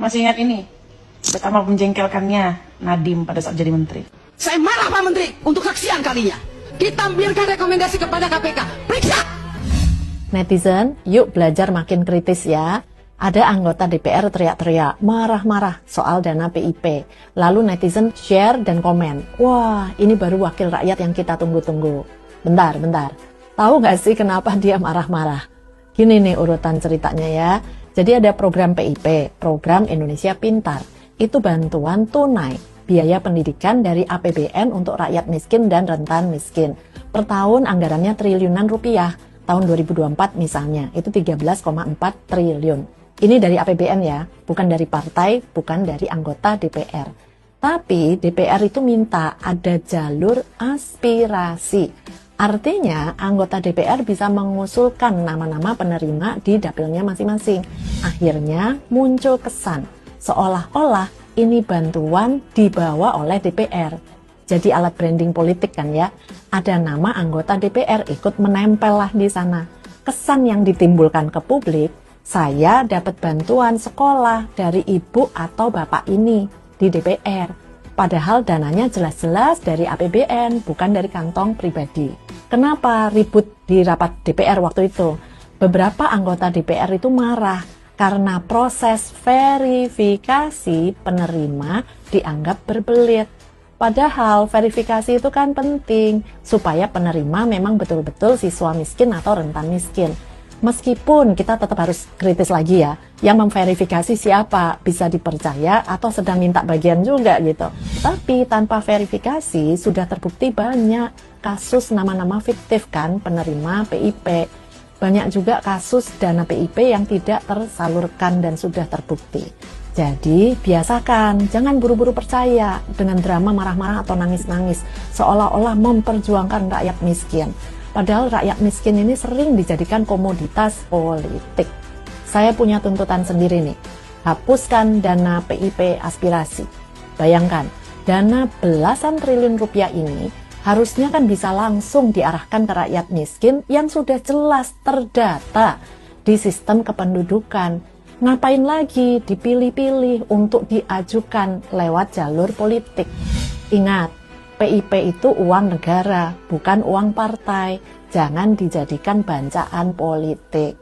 Masih ingat ini? Betapa menjengkelkannya Nadiem pada saat jadi menteri. Saya marah Pak Menteri untuk kesekian kalinya. Kita ambilkan rekomendasi kepada KPK. Periksa! Netizen, yuk belajar makin kritis ya. Ada anggota DPR teriak-teriak, marah-marah soal dana PIP. Lalu netizen share dan komen. Wah, ini baru wakil rakyat yang kita tunggu-tunggu. Bentar. Tahu nggak sih kenapa dia marah-marah? Gini nih urutan ceritanya ya. Jadi ada program PIP, Program Indonesia Pintar. Itu bantuan tunai, biaya pendidikan dari APBN untuk rakyat miskin dan rentan miskin. Per tahun anggarannya triliunan rupiah. Tahun 2024 misalnya, itu 13,4 triliun. Ini dari APBN ya, bukan dari partai, bukan dari anggota DPR. Tapi DPR itu minta ada jalur aspirasi. Artinya anggota DPR bisa mengusulkan nama-nama penerima di dapilnya masing-masing. Akhirnya muncul kesan seolah-olah ini bantuan dibawa oleh DPR. Jadi alat branding politik kan ya. Ada nama anggota DPR ikut menempel lah di sana. Kesan yang ditimbulkan ke publik, saya dapat bantuan sekolah dari ibu atau bapak ini di DPR. Padahal dananya jelas-jelas dari APBN, bukan dari kantong pribadi. Kenapa ribut di rapat DPR waktu itu? Beberapa anggota DPR itu marah karena proses verifikasi penerima dianggap berbelit. Padahal verifikasi itu kan penting supaya penerima memang betul-betul siswa miskin atau rentan miskin. Meskipun kita tetap harus kritis lagi ya, yang memverifikasi siapa, bisa dipercaya atau sedang minta bagian juga gitu. Tapi tanpa verifikasi sudah terbukti banyak kasus nama-nama fiktif kan penerima PIP. Banyak juga kasus dana PIP yang tidak tersalurkan dan sudah terbukti. Jadi biasakan, jangan buru-buru percaya dengan drama marah-marah atau nangis-nangis seolah-olah memperjuangkan rakyat miskin. Padahal rakyat miskin ini sering dijadikan komoditas politik. Saya punya tuntutan sendiri nih, hapuskan dana PIP aspirasi. Bayangkan, dana belasan triliun rupiah ini harusnya kan bisa langsung diarahkan ke rakyat miskin yang sudah jelas terdata di sistem kependudukan. Ngapain lagi dipilih-pilih untuk diajukan lewat jalur politik? Ingat, PIP itu uang negara, bukan uang partai. Jangan dijadikan bancaan politik.